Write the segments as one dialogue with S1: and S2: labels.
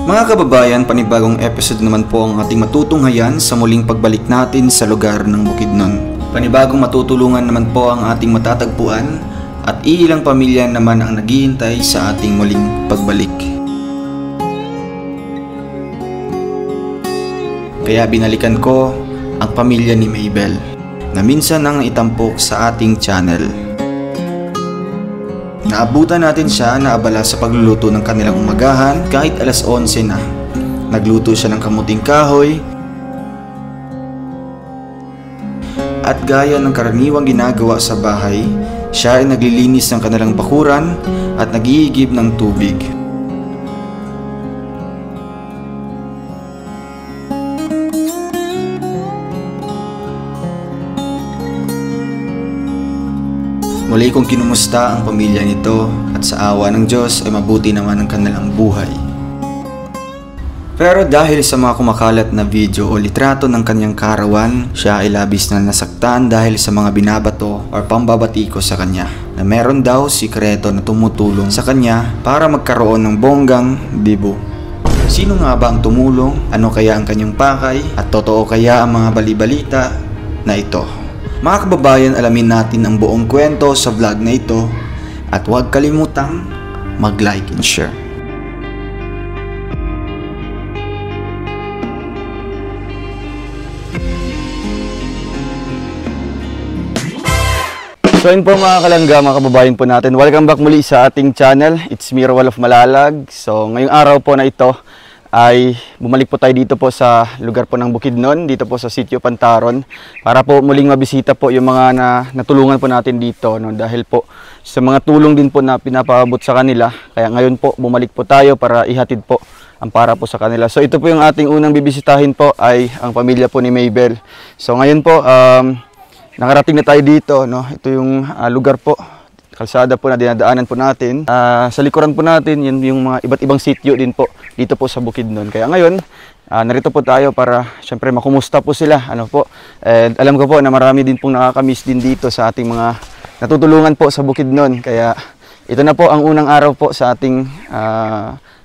S1: Mga kababayan, panibagong episode naman po ang ating matutunghayan sa muling pagbalik natin sa lugar ng Bukidnon. Panibagong matutulungan naman po ang ating matatagpuan at iilang pamilya naman ang naghihintay sa ating muling pagbalik. Kaya binalikan ko ang pamilya ni Maybel na minsan nang itampok sa ating channel. Naabutan natin siya na abala sa pagluluto ng kanilang umagahan kahit alas 11 na. Nagluto siya ng kamuting kahoy at gaya ng karaniwang ginagawa sa bahay, siya ay naglilinis ng kanilang bakuran at naghiigib ng tubig. Muli kong kinumusta ang pamilya nito at sa awa ng Diyos ay mabuti naman ang kanilang buhay. Pero dahil sa mga kumakalat na video o litrato ng kanyang kaarawan, siya ay labis na nasaktan dahil sa mga binabato o pambabatiko sa kanya na meron daw sikreto na tumutulong sa kanya para magkaroon ng bonggang dibo. Sino nga ba ang tumulong? Ano kaya ang kanyang pakay? At totoo kaya ang mga balibalita na ito? Mga kababayan, alamin natin ang buong kwento sa vlog na ito at huwag kalimutang mag-like and share. So yun po mga kalangga, mga kababayan po natin. Welcome back muli sa ating channel. It's me, Roel of Malalag. So ngayong araw po na ito ay bumalik po tayo dito po sa lugar po ng Bukidnon, dito po sa Sitio Pantaron, para po muling mabisita po yung mga natulungan po natin dito, no? Dahil po sa mga tulong din po na pinapaabot sa kanila, kaya ngayon po bumalik po tayo para ihatid po ang para po sa kanila. So ito po yung ating unang bibisitahin po ay ang pamilya po ni Maybel. So ngayon po nakarating na tayo dito, no? Ito yung lugar po, kalsada po na dinadaanan po natin. Sa likuran po natin, yun yung mga iba't ibang sitio din po dito po sa Bukidnon. Kaya ngayon, narito po tayo para syempre makumusta po sila. Ano po? And alam ko po na marami din pong nakakamiss din dito sa ating mga natutulungan po sa Bukidnon. Kaya ito na po ang unang araw po sa ating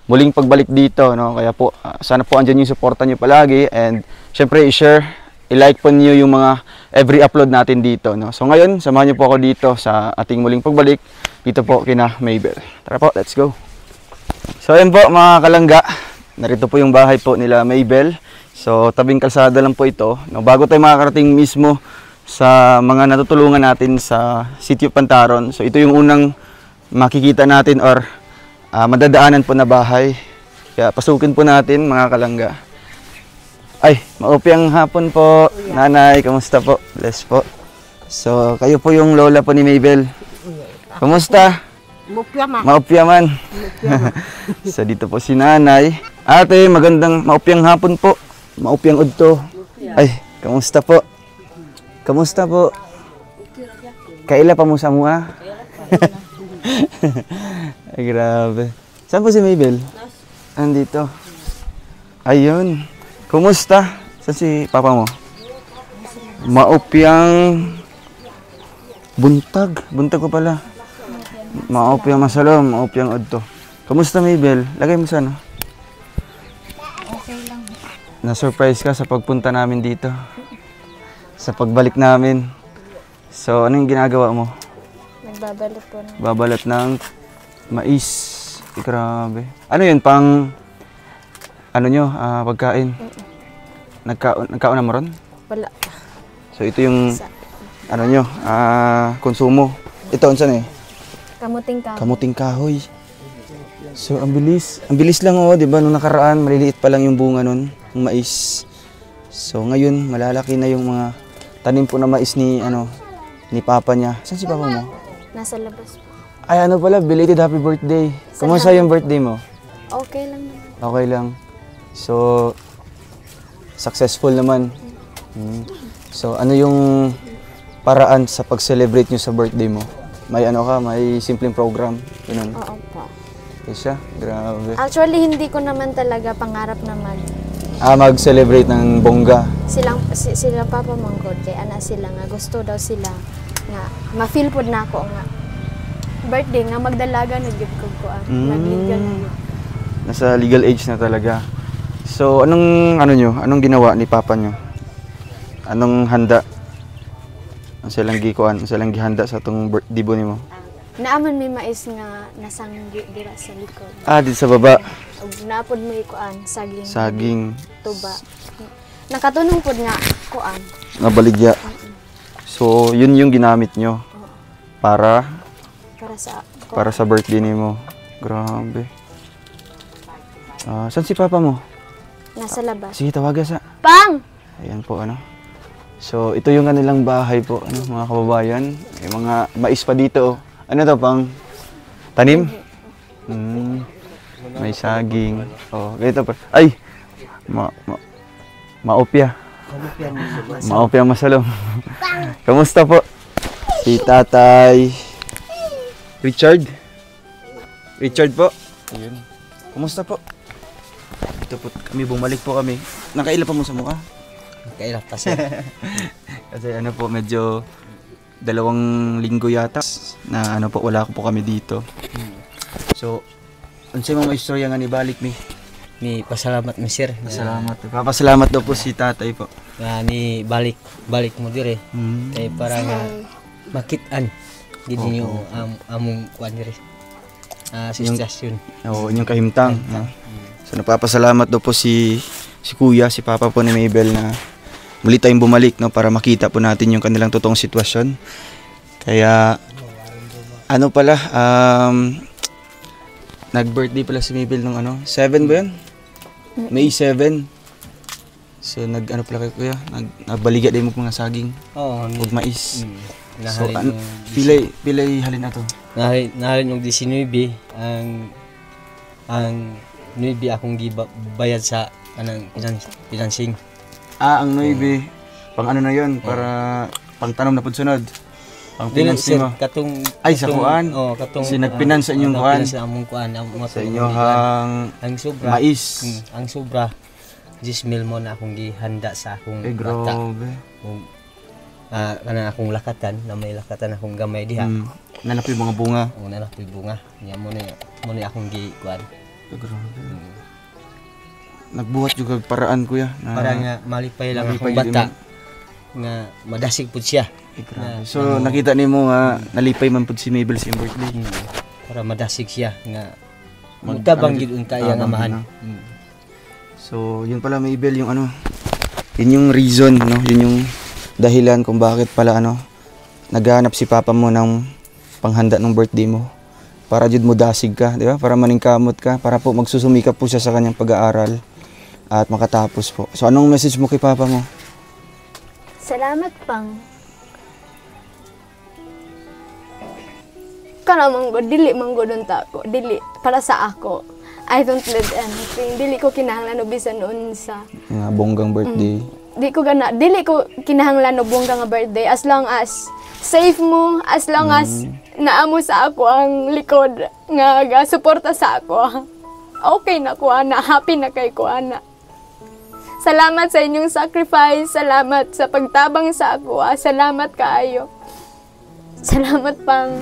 S1: muling pagbalik dito. No? Kaya po, sana po andyan yung suporta nyo palagi. And syempre, i-share, i-like po niyo yung mga every upload natin dito. No? So ngayon, samahan niyo po ako dito sa ating muling pagbalik dito po kina Maybel. Tara po, let's go. So ayun po mga kalangga, narito po yung bahay po nila Maybel. So tabing kalsada lang po ito. No? Bago tayo makakarating mismo sa mga natutulungan natin sa Sitio Pantaron. So ito yung unang makikita natin or madadaanan po na bahay. Kaya pasukin po natin mga kalangga. Ay, maupyang hapon po. Nanay, kamusta po? Bless po. So, kayo po yung lola po ni Maybel. Kamusta? Maupya man. So, dito po si nanay. Ate, magandang maupyang hapon po. Maupyang udto. Ay, kamusta po? Kamusta po? Kaila pa mo sa mua? Ay, grabe. Saan po si Maybel? Andito. Ayun. Kumusta? Saan si papa mo? Maupyang buntag. Buntag ko pala. Maupyang masalom. Maupyang udto. Kumusta Maybel? Lagay mo sana.
S2: Okay lang.
S1: Na-surprise ka sa pagpunta namin dito. Sa pagbalik namin. So, anong ginagawa mo?
S2: Nagbabalot po.
S1: Babalat ng mais. Grabe. Ano yun? Pang... Ano nyo? Pagkain? Nagkaon na mo ron?
S2: Wala.
S1: So ito yung ano nyo? Konsumo. Ito, saan eh?
S2: Kamuting kahoy.
S1: Kamuting kahoy. So ang bilis. Ang bilis lang oh, di ba? Nung nakaraan, maliliit pa lang yung bunga nun. Yung mais. So ngayon, malalaki na yung mga tanim po na mais ni, ni papa niya. Saan si papa mo?
S2: Nasa labas po.
S1: Ay, ano pala? Belated happy birthday. Kumusta yung birthday mo?
S2: Okay lang naman.
S1: Okay lang. So, successful naman. So, ano yung paraan sa pag-celebrate nyo sa birthday mo? May ano ka, may simpleng program? Ganun.
S2: Oo po.
S1: Okay siya? Grabe.
S2: Actually, hindi ko naman talaga pangarap na
S1: mag-celebrate ng bongga?
S2: Sila papa manggod. Kaya ana sila nga, gusto daw sila nga, ma-feel po na ako nga. Birthday nga, magdalaga na gyud ko. Magbigyan na yun.
S1: Nasa legal age na talaga. So, anong ginawa ni papa nyo? Anong handa? Ang silang gikuan, ang silang gihanda sa itong birthday bo nimo?
S2: Naaman may mais nga nasanggi dira sa likod.
S1: Dito sa baba.
S2: Ug naapod mo kuan saging.
S1: Saging.
S2: Tuba. Nakatunong pod nga kuan.
S1: Nabaligya. So, yun yung ginamit nyo. Para sa birthday nimo. Grabe. Saan si papa mo?
S2: Nasa labas.
S1: Sige, tawaga sa.
S2: Pang!
S1: Ayan po, So, ito yung kanilang bahay po, mga kababayan. May mga mais pa dito. Ano to, pang tanim? May saging. Ganito pa. Ay! Maopya. Maopya masalong. Kamusta po? Si Tatay Richard. Richard po. Ayun. Kamusta po? Ito po kami, bumalik po kami. Nakaila pa mo sa mukha?
S3: Nakaila pa sir.
S1: Kasi po, medyo 2 linggo yata na wala po kami dito. So, unsay mo istorya nga ni balik mi?
S3: Ni pasalamat mi sir.
S1: Salamat. Papasalamat daw po si tatay po.
S3: Nga ni balik mo dire. Kay para nga makitaan gid niyo among kuan dire. Sitwasyon.
S1: Inyong kahimtang. So, nagpapasalamat daw po si kuya, si papa po ni Mabel na muli tayong bumalik para makita po natin yung kanilang totoong sitwasyon. Kaya nag-birthday pala si Mabel nung 7 ba yun? May 7. So pala kay kuya, nagbaliga din mo mga saging. Ug mais. So pilay halin ato.
S3: Nahalin og 19 ang 9 akong gibayad sa kanang financing.
S1: Ang 9 pang na yun para pang tanom na pud sunod. Pang financing mo. Sa kuan.
S3: Katong
S1: kasi nagfinance sa inyong kuan.
S3: Sa among kuan,
S1: sa inyong
S3: sobra
S1: mais.
S3: Ang sobra 10,000 mo na akong gihanda sa akong bata.
S1: Grabe.
S3: Kana akong lakatan, na may lakatan akong gamay diha.
S1: Nanapoy mga bunga.
S3: Nanapoy bunga. Nya mo ni akong gikuan.
S1: Grabe. Nagbuhat juga paraan kuya.
S3: Para nga malipay lang akong bata. Nga madasig pud siya.
S1: So nakita nimo nga nalipay man pud si Mabel sa birthday.
S3: Para madasig siya nga magtabang gid unta iyang amahan.
S1: So yun pala Mabel yung yun yung reason yun yung dahilan kung bakit pala naghahanap si papa mo ng panghanda ng birthday mo. Para jud mo dasig ka, di ba? Para maningkamot ka, para po magsusumikap po siya sa kanyang pag-aaral at makatapos po. So anong message mo kay papa mo?
S2: Salamat pang. Kana manggo dili manggo don ta ko. Dili para sa ako. I don't let anything. Dili ko kinahanglan og bisan unsa.
S1: Nga bonggang birthday.
S2: Dili ko kinahanglan og bongga nga birthday as long as safe mo, as long as naamo sa ako ang likod nga suporta sa ako. Okay na ko ana, happy na kay ko ana. Salamat sa inyong sacrifice, salamat sa pagtabang sa ako, salamat kaayo. Salamat pang.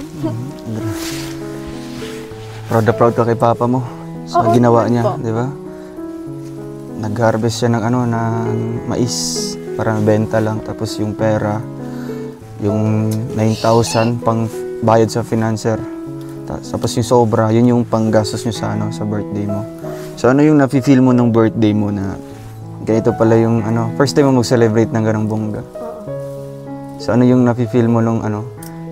S1: Proud na proud ka kay papa mo sa ginawa niya, di ba? Nag-harvest siya ng ng mais para benta lang, tapos yung pera, yung 9,000 pang bayad sa financer. Tapos yung sobra, yun yung panggastos nyo sa sa birthday mo. So ano yung nafe-feel mo ng birthday mo na ganito pala yung first time mo mag-celebrate ng ganong bongga? So ano yung nafe-feel mo nung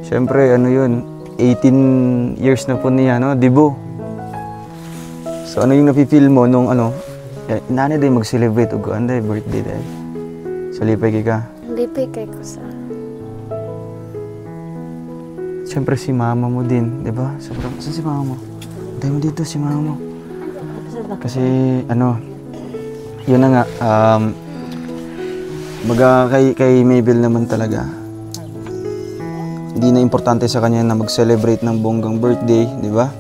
S1: syempre yun, 18 years na po niya, Dibo. So ano yung nafe-feel mo nung inanay din mag-celebrate og anday birthday dahil. So lipay ka.
S2: Lipay kay ko sa.
S1: Siyempre si mama mo din, di ba? Saan si mama mo? Dahil mo dito si mama mo. Kasi yun na nga, kay Mabel naman talaga, hindi na importante sa kanya na mag-celebrate ng bonggang birthday, di ba?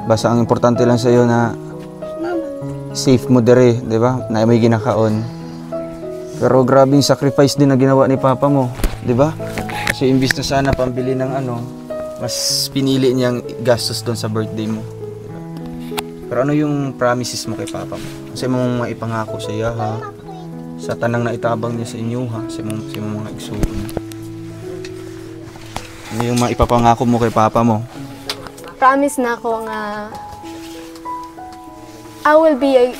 S1: Basta ang importante lang sa iyo na safe mo dire, di ba? Na may ginakaon. Pero grabing sacrifice din na ginawa ni papa mo, di ba? Kasi imbis na sana pambili ng mas pinili niyang gastos doon sa birthday mo. Diba? Pero ano yung promises mo kay papa mo? Kasi mong maipangako sa iya ha, sa tanang na itabang niya sa inyo ha, sa mong mga igsuon. Ano yung maipapangako mo kay papa mo?
S2: Promise na ako nga I will be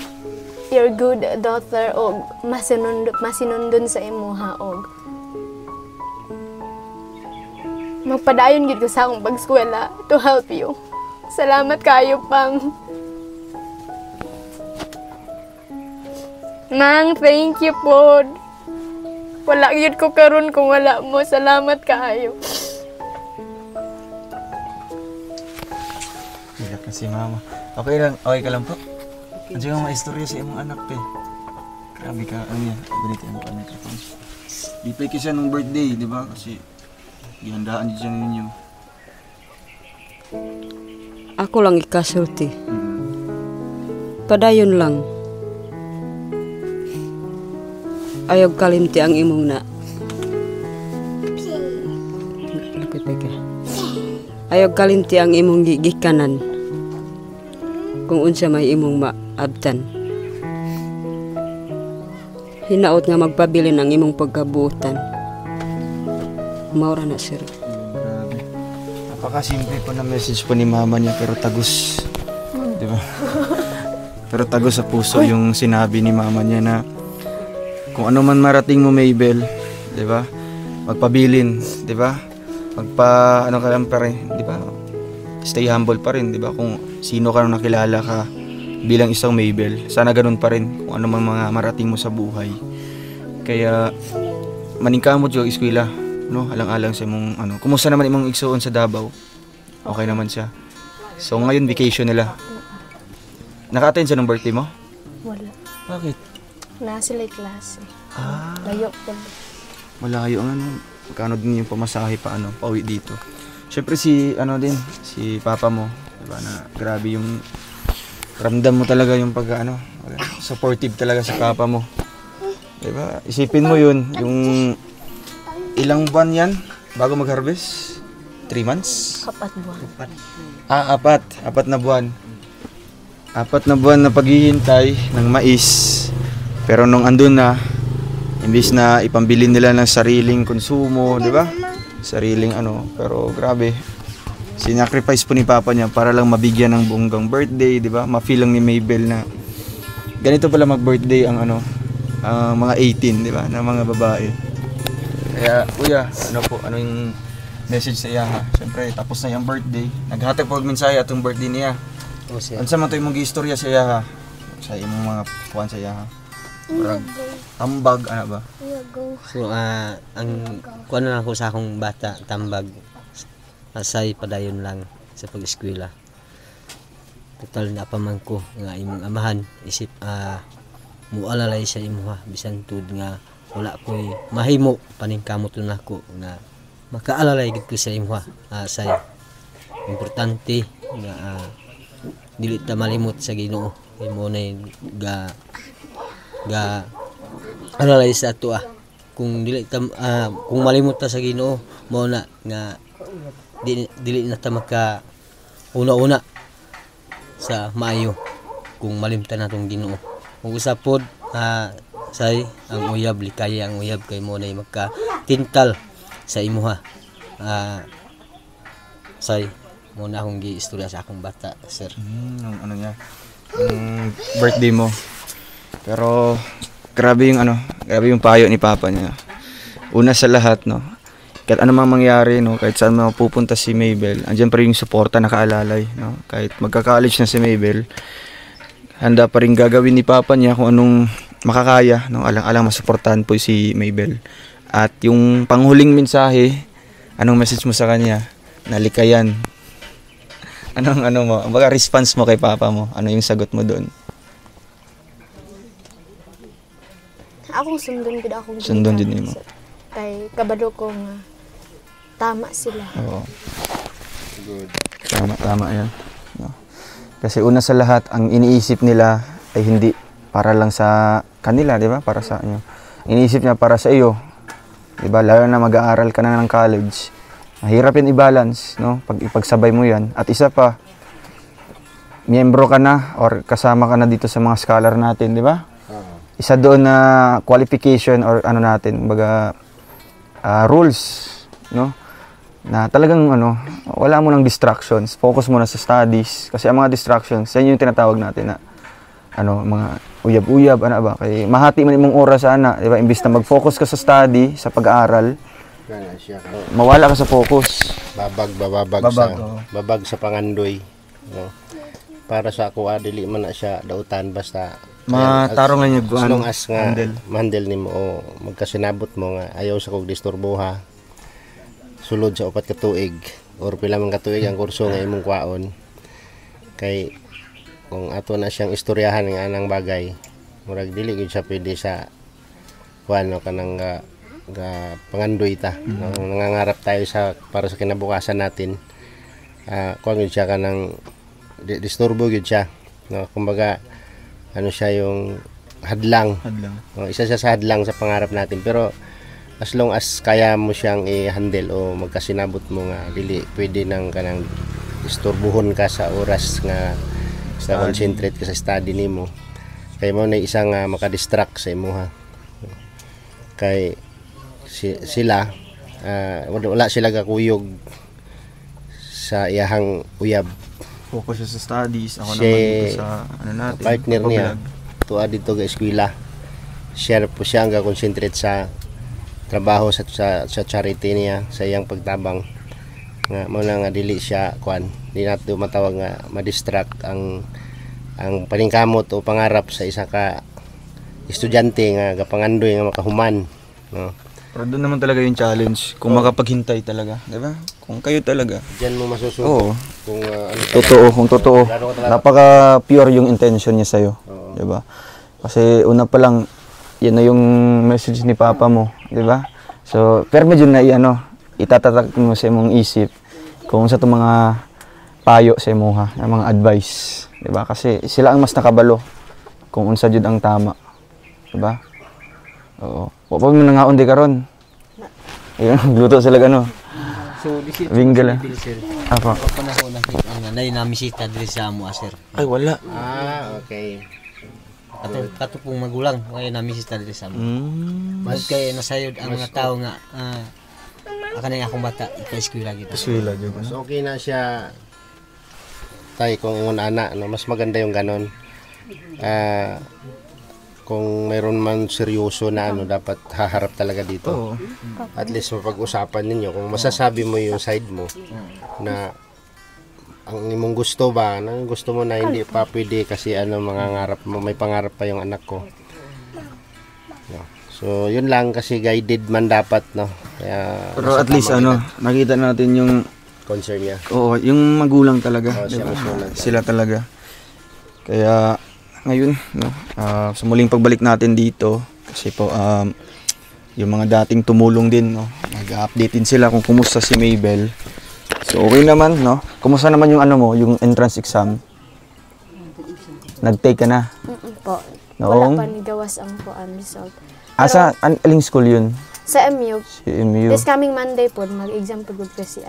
S2: your good daughter og masinundon sa imuha og magpadayon gid ko sa akong pag-eskwela to help you. Salamat kayo, Pang. Mang, thank you po. Wala gyud ko karon kung wala mo. Salamat kayo.
S1: Iyak na si mama. Okay ka lang po? Andiyan ang maistorya sa imong anak pe. Grabe ka, ano yan? Ganito yung mukha microphone. Di pa siya nung birthday, di ba? Kasi gihandaan dyan ninyo.
S4: Ako lang ikasulti. Padayon lang. Ayaw kalimti ang imong na. Ayaw kalimti ang imong gigikanan. Kung unsa may imong maabtan. Hinaot nga magpabilin ang imong pagkabuutan. Maura na, sir.
S1: Grabe. Napakasimple po na message po ni mama niya pero tagus. Di ba? Pero tagus sa puso yung sinabi ni mama niya na kung ano man marating mo, Maybel, di ba? Magpabilin, di ba? Ano ka lang pa rin, di ba? Stay humble pa rin, di ba? Kung sino ka nung nakilala ka bilang isang Maybel, sana ganun pa rin kung ano man mga marating mo sa buhay. Kaya maningkamot yung eskwela, no? Alang-alang sa mong ano. Kumusta naman imong igsuon sa Davao? Okay naman siya. So ngayon vacation nila. Naka-attend siya ng birthday mo?
S2: Wala.
S1: Bakit?
S2: Nasa late klase.
S1: Ah,
S2: Layo po.
S1: malayo ang ano. Magkano din yung pamasahe pa ano, pauwi dito. Syempre si papa mo, diba, na grabe yung ramdam mo talaga yung pag supportive talaga sa papa mo. Diba? Isipin mo yun, yung ilang buwan yan bago mag-harvest? 3 months?
S2: 4 buwan.
S1: Apat na buwan. 4 na buwan na paghihintay ng mais. Pero nung andun na, imbis na ipambili nila ng sariling konsumo, di ba? Sariling pero grabe. Sinacrifice po ni papa niya para lang mabigyan ng buonggang birthday, di ba? Ma-feel lang ni Maybel na ganito pala mag-birthday ang mga 18, di ba? Na mga babae. Kaya, kuya, ano yung message sa iya ha? Siyempre, tapos na yung birthday. Naghatag po mensahe atong birthday niya.
S3: O siya.
S1: Ano sa man ito yung istorya sa iya ha? Sa imong mga kuwan sa iya ha? Parang tambag, ano ba?
S3: So, ang kuha na lang ko sa akong bata, tambag, asay padayon lang sa pag-eskwela. Total na paman ko nga imong amahan, isip, mualalay sa imuha, bisan tud nga wala ko'y mahimo, paningkamot na ako nga makaalalay gid ko sa imuha, asay. Importante nga dili ta malimot sa Ginoo, imo na ga alalay sa ato kung dili ta kung malimot ta sa Ginoo mao na nga dili na ta maka una-una sa maayo kung malimtan natong Ginoo. Kung usapod say ang uyab likaya ang uyab kay mo na magka tintal sa imuha. Say mo na akong gi-istorya sa akong bata, sir.
S1: Ano niya? Birthday mo. Pero grabe yung payo ni papa niya. Una sa lahat, no. Kahit ano mang mangyari, no, kahit saan mapupunta si Maybel, andiyan pa rin yung suporta nakaalalay, no. Kahit magka-college na si Maybel, handa pa rin gagawin ni papa niya kung anong makakaya, no. Alang-alang masuportahan po si Maybel. At yung panghuling mensahe, anong message mo sa kanya? Nalikayan. Anong baga response mo kay papa mo? Ano yung sagot mo doon?
S2: Akong sundon gid akong
S1: Sundon din mo.
S2: Kay kabalo ko nga tama sila.
S1: Oo. Good. Tama yan. No. Kasi una sa lahat, ang iniisip nila ay hindi para lang sa kanila, di ba? Para sa inyo. Iniisip niya para sa iyo. Di ba? Lalo na mag-aaral ka na ng college. Mahirap yan i-balance, no? Pag ipagsabay mo yan. At isa pa, miyembro ka na or kasama ka na dito sa mga scholar natin, di ba? Isa doon na qualification or ano natin, baga rules, no? Na talagang wala mo ng distractions, focus mo na sa studies kasi ang mga distractions, yan yung tinatawag natin na mga uyab-uyab, ba? Kaya mahati man imong oras di ba? Imbis na mag-focus ka sa study, sa pag-aaral, mawala ka sa focus.
S5: Babag sa pangandoy. No? Para sa ako, dili man na siya dautan basta
S1: matarong nga niya
S5: as long as nga mandel nimo o magkasinabot mo nga ayaw sa kog disturbuha sulod sa 4 ka tuig or pila man ka tuig ang kurso nga imong kwaon kay kung ato na siyang istoryahan nga anang bagay murag dili gyud siya pwede sa kanang pangandoy ta nangangarap tayo para sa kinabukasan natin kuan gyud siya kanang disturbo gyud siya no kumbaga siya yung hadlang. Isa siya sa hadlang sa pangarap natin pero as long as kaya mo siyang i-handle o magkasinabot mo nga dili pwede nang kanang istorbuhon ka sa oras nga sa concentrate ka sa study nimo kay mo na isang makadistract sa imuha kay sila wala sila kakuyog sa iyahang uyab.
S1: Focus siya sa studies, ako naman dito sa natin.
S5: Partner niya, tuwa dito sa eskwela. Share po siya ang concentrate sa trabaho sa charity niya, sa iyang pagtabang. Nga mo na nga dili siya di nato matawag nga ma-distract ang paningkamot o pangarap sa isa ka estudyante nga gapangandoy nga makahuman, no.
S1: Pero doon naman talaga yung challenge, kung makapaghintay talaga, di ba? Kung kayo talaga.
S5: Diyan mo masusunod.
S1: Oo.
S5: Kung
S1: kung totoo. Napaka-pure yung intention niya sa'yo, di ba? Kasi una pa lang, yan na yung message ni Papa mo, di ba? So, pero medyo na itatatak mo sa imong isip kung sa itong mga payo sa imuha, mga advice, di ba? Kasi sila ang mas nakabalo kung unsa jud ang tama, di ba? Oo. Wa pa mo nangaon di karon. Gluto sila
S3: So,
S1: Bingala. Apa?
S3: Panahon na namisita diri sa amo sir.
S1: Ay wala.
S5: Okay.
S3: Kato pong magulang kay namisita diri sa amo. Mas kay nasayod ang mga tao nga kanang akong bata ipa-eskwela gid.
S1: Eskwela jud.
S5: So okay na siya. Tay kung ingon ana mas maganda yung ganon. Kung mayroon man seryoso na dapat haharap talaga dito.
S1: Oo.
S5: At least mapag-usapan ninyo kung masasabi mo yung side mo na ang imong gusto ba, gusto mo na hindi pa pwede kasi mangangarap mo, may pangarap pa yung anak ko. No. So yun lang kasi guided man dapat, no. Kaya
S1: pero at least nakita natin yung
S5: concern niya.
S1: Oo, yung magulang talaga, diba? Sila talaga. Kaya ngayon, sa muling pagbalik natin dito, kasi po, yung mga dating tumulong din, nag-update din sila kung kumusta si Mabel. So, okay naman, Kumusta naman yung yung entrance exam? Nag-take ka na?
S2: Po.
S1: Noong?
S2: Wala pa ni gawas ang result.
S1: Sa aling school yun?
S2: Sa MU.
S1: Si MU.
S2: This coming Monday po, mag-exam po good kasi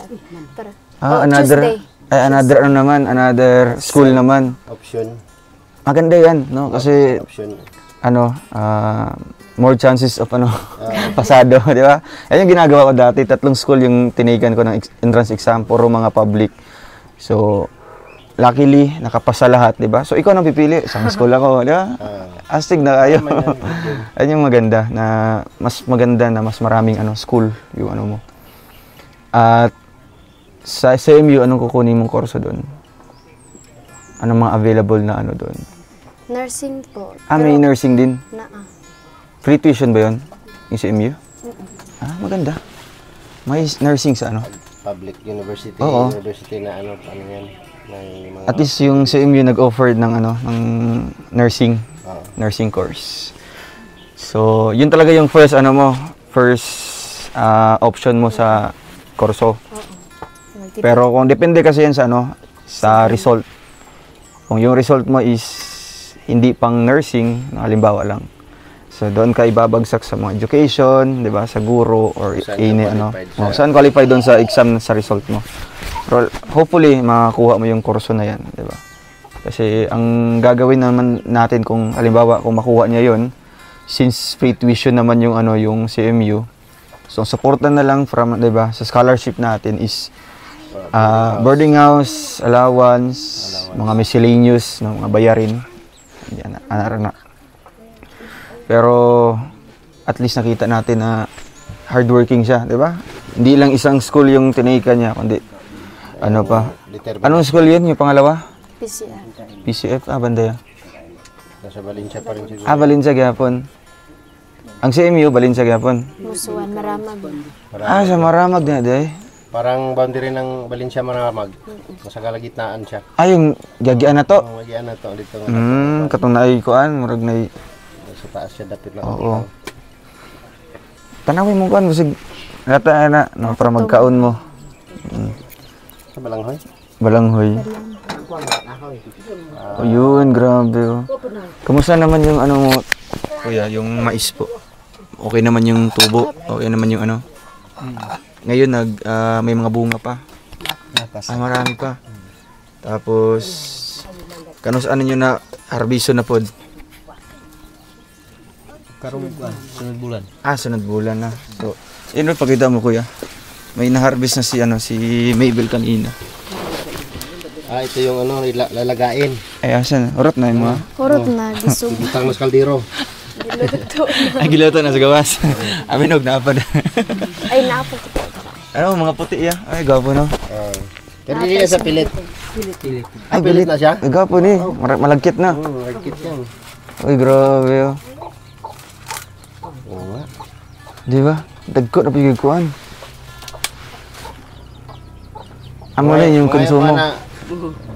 S2: pero
S1: another,
S2: Tuesday.
S1: Another school naman.
S5: Option.
S1: Maganda yan, kasi
S5: Option.
S1: more chances of pasado, di ba? Yan yung ginagawa ko dati, 3 school yung tinigan ko ng entrance exam, puro mga public. So, luckily, nakapasa lahat, di ba? So, ikaw nang pipili, isang school ako, di ba? Astig na kayo. Yan yung maganda, na mas maganda na mas maraming school, yung mo. At sa SMU, anong kukunin mong kurso doon? Anong mga available na doon?
S2: Nursing po.
S1: May nursing din? Free tuition ba yun? Yung sa MU? Maganda. May nursing sa
S5: Public university.
S1: Oo.
S5: University na yan. May mga...
S1: At least yung sa MU nag-offer ng ng nursing. Nursing course. So, yun talaga yung first option mo sa kurso. Pero kung depende kasi yan sa result. Kung yung result mo is hindi pang nursing, halimbawa lang. So doon ka ibabagsak sa mga education, 'di ba? Sa guro or saan qualified doon sa exam sa result mo. Pero hopefully makakuha mo yung kurso na 'yan, 'di ba? Kasi ang gagawin naman natin kung halimbawa kung makuha niya yon, since free tuition naman yung ano yung CMU. So suporta na lang from 'di ba sa scholarship natin is boarding house, allowance, mga miscellaneous na mga bayarin. Yan na. Pero at least nakita natin na hardworking siya, 'di ba? Hindi lang isang school yung tinake niya, kundi ano pa. Anong school 'yun, yung pangalawa?
S2: PCF.
S1: PCF, Bandaya.
S5: Nasa Valencia pa rin siguro.
S1: Valencia gyapon. Ang CMU, Valencia gyapon.
S2: Musuan, Maramag.
S1: Sa Maramag na day.
S5: Parang boundary ng Valencia Maramag. Nasa kalagitnaan siya.
S1: Yung gagian na to.
S5: Magian na to dito nga.
S1: Katong naay kuan, murag nay.
S5: Sa taas siya dapit na.
S1: Oo. Tanawin mo kuan, busig nata na no, para magkaon mo.
S5: Sa Balanghoy.
S1: Balanghoy. Oh, yun, grabe. Oh. Kamusta naman yung ano mo, kuya, yung mais po? Okay naman yung tubo? Okay naman yung ano? Ngayon, may mga bunga pa? Marami pa. Tapos, kanus ano nyo na harbiso na pod?
S3: Karong sunod bulan.
S1: Sunod bulan na. So, yun, pakita mo kuya. May na-harvest na si Mabel kanina.
S5: Ito yung ano, lalagain.
S1: Ay, asan? Urot na yung mga?
S2: Kurot na, gisog.
S5: Butang mas kaldero.
S2: Giluto na.
S1: Ay, giluto na sa gawas. Aminog na pa.
S2: Ay, napo.
S1: Ano, mga puti ya? Ay, gapo no?
S5: Pero hindi na sa pilit.
S1: Ay,
S5: pilit na siya?
S1: Ay, gapo ni. Malagkit na.
S5: Malagkit yan.
S1: Uy, grabe oh.
S5: Oo nga.
S1: Di ba? Dagko na pigikuan. Amo na yung konsumo.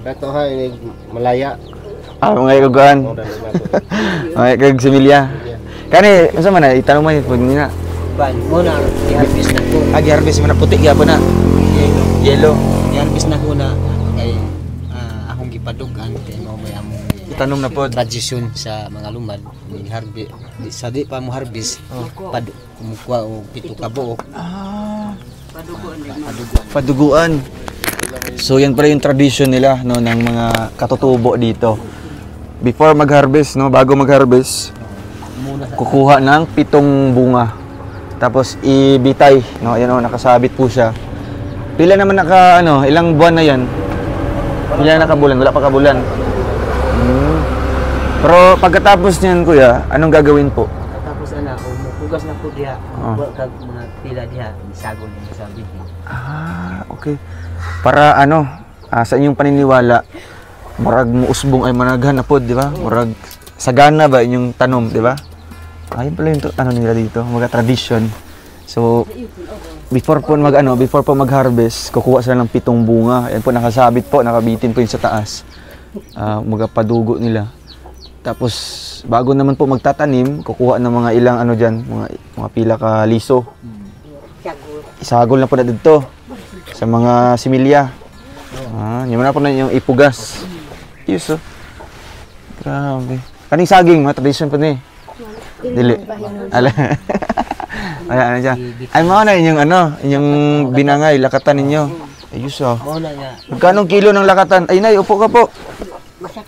S5: Kato ha, malaya.
S1: Mga ikukuan. Mga ikagsimilya. Kani, masa man na, itanong mo yun, pag nina.
S3: Ban, muna, i-harvest na ko.
S1: I-harvest mo na puti, gapo na. Yellow.
S3: I-harvest na ko na kay akong gipadugan kay mo may among
S1: Itanong na po.
S3: tradisyon sa mga lumad. I-harvest, sa di pa mo harvest, kumukuha o pito ka buok.
S1: Paduguan. So yan pala yung tradition nila no ng mga katutubo dito. Before mag-harvest no, bago mag-harvest, kukuha ng 7 bunga. Tapos ibitay no, ayan oh, nakasabit po siya. Pila naman ilang buwan na yan? Pila nakabulan, wala pa kabulan. Pero pagkatapos niyan kuya, anong gagawin po?
S3: Tapos hugas na po diha. Kag mga pila diha, isagol mo sa bitin.
S1: Okay. Para sa inyong paniniwala, murag muusbong ay managhan na pod, di ba? Murag sagana ba inyong tanom, di ba? Ayun pala yung nila dito, mga tradition. So, before po mag-harvest, kukuha sila ng 7 bunga. Ayan po, nakasabit po, nakabitin po yun sa taas. Mga padugo nila. Tapos, bago naman po magtatanim, kukuha ng mga ilang mga pila ka liso. Isagol na po na dito sa mga similya. Yung na po na yung ipugas. Yes, oh. Grabe. Kaning saging, mga tradition po ni. Dili. Ala. Ano siya? Ay, mga na inyong binangay, lakatan ninyo. Ayos, oh. Magkano kilo ng lakatan? Ay, nay, upo ka po.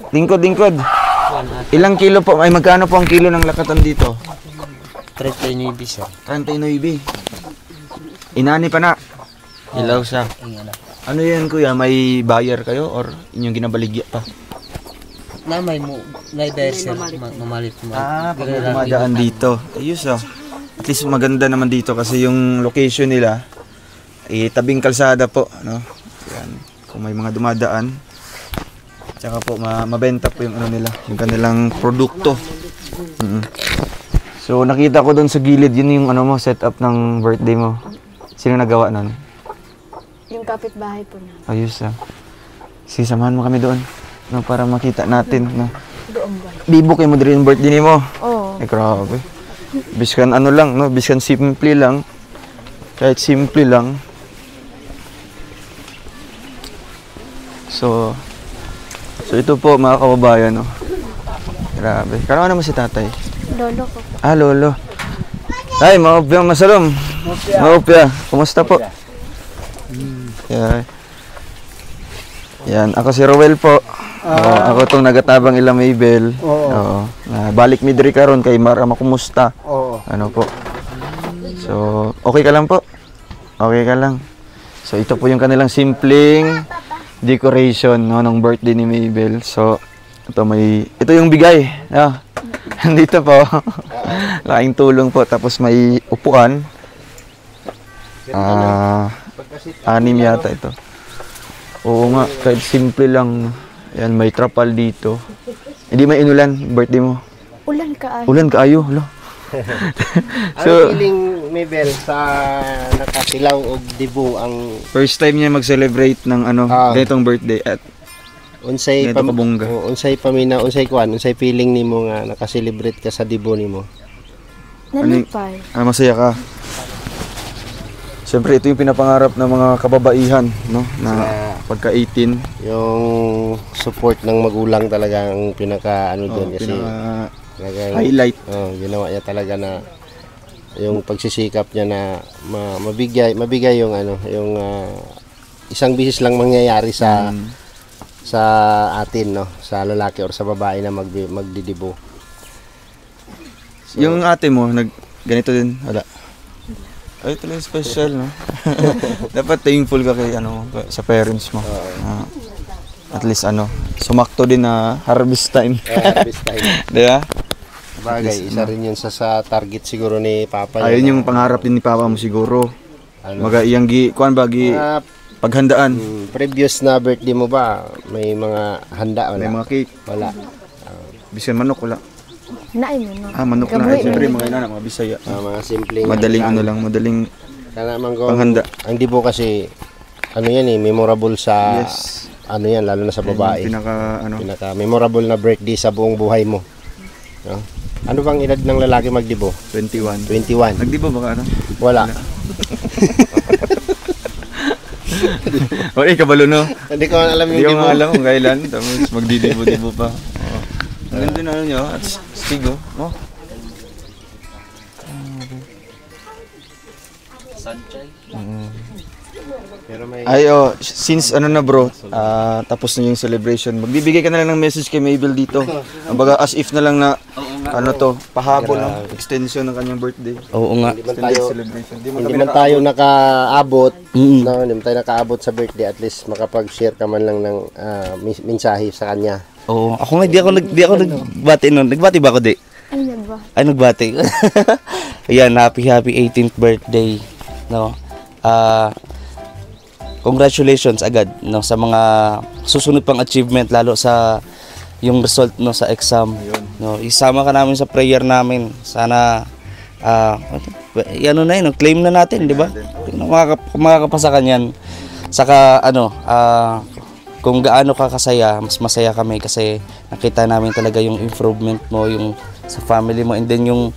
S1: Lingkod. Ilang kilo po? Ay, magkano po ang kilo ng lakatan dito?
S3: 39 sir.
S1: 39. Inani pa na. Ilaw siya. Ano yan kuya? May buyer kayo or inyong ginabaligya pa?
S3: Namay mo, naibayar sir, mamalit mo.
S1: Pag dumadaan dito. Ayos ah. At least maganda naman dito kasi yung location nila tabing kalsada po, no? Yan. Kung may mga dumadaan, tsaka po mabenta po yung nila, yung kanilang produkto. So nakita ko doon sa gilid, yun yung setup ng birthday mo. Sino nagawa nun?
S2: Yung kapitbahay po na.
S1: Ayos ah. Sige, samahan mo kami doon, no, para makita natin, no.
S2: Doon ba?
S1: Bibok kayo mo din yung birthday mo.
S2: Oo.
S1: Grabe. Biskan lang, no? Biskan simple lang. Kahit simple lang. So ito po mga kababayan, no. Grabe. Kano naman si tatay?
S2: Lolo ko.
S1: Lolo. Ay, maupya, masalom. Maupya. Kumusta po? Yan. Yan, ako si Rowel po. Oo, ako tong nagatabang ila Maybel. Oo. Balik mi diri karon kay Mara makumusta.
S5: Oo.
S1: Ano po? So, okay ka lang po? Okay ka lang. So, ito po yung kanilang simpleng decoration no ng birthday ni Maybel. So, ito yung bigay. Dito po. Laking tulong po, tapos may upuan. 6 yata ito. Oo nga, kahit simple lang. Yan, may trapal dito. Hindi may inulan, birthday mo.
S2: Ulan ka ay.
S1: Ulan kaayo, hala.
S5: Ano feeling, Mabel, sa nakasilaw o dibo ang
S1: First time niya mag-celebrate ng ganitong birthday at
S5: unsay
S1: ganito kabungga.
S5: unsay pamina, unsay feeling nimo nga naka-celebrate ka sa dibo nimo?
S2: Nalipay.
S1: Masaya ka. Siyempre, ito yung pinapangarap ng mga kababaihan, no? Na pagka 18.
S5: Yung support ng magulang talaga ang pinaka doon kasi
S1: highlight.
S5: Ginawa niya talaga na yung pagsisikap niya na mabigay yung yung isang bisis lang mangyayari sa atin, no, sa lalaki or sa babae na magdidibo. So,
S1: yung ate mo ganito din, wala. Ay, ito lang special, no? Dapat thankful ka kay sa parents mo. At least sumakto din na harvest time.
S5: Harvest time.
S1: Diba?
S5: Bagay, isa rin yun sa target siguro ni Papa.
S1: Ayun yung pangarap din ni Papa mo siguro. Mag-iyang paghandaan.
S5: Previous na birthday mo ba, may mga handa? Wala?
S1: May mga cake.
S5: Wala.
S1: Bisan manok, wala.
S2: Naay mo, no?
S1: Manok na. Siyempre, mga inana, mga Bisaya.
S5: Mga simpleng.
S1: Madaling
S5: panghanda. Ang dibo kasi, yan memorable sa, yan, lalo na sa babae. Pinaka memorable na birthday sa buong buhay mo. No? Ano bang edad ng lalaki magdibo?
S1: 21. Nagdibo ba ka?
S5: Wala.
S1: Okay, kabalo, no?
S5: Hindi ko alam yung
S1: dibo. Hindi ko alam kung kailan. Tapos magdidibo-dibo pa. Ang ganda na nyo, at stigo.
S5: Pero may...
S1: Since na bro, tapos na yung celebration, magbibigay ka na lang ng message kay Maybel dito. Kumbaga as if na lang na, pahabol ng extension ng kanyang birthday.
S3: Oo nga.
S5: Hindi man tayo nakaabot, no, hindi man tayo nakaabot sa birthday, at least makapag-share ka man lang ng mensahe sa kanya.
S3: Oo, ako nga, di ako nagbati nun. Nagbati ba ako, di? Ay, nagbati. Ayan, happy 18th birthday. No? Congratulations agad, no, sa mga susunod pang achievement, lalo sa yung result, no, sa exam. No, isama ka namin sa prayer namin. Sana claim na natin, di ba? Makakapasa ka niyan. Saka kung gaano ka kasaya, mas masaya kami kasi nakita namin talaga yung improvement mo, yung sa family mo, and then yung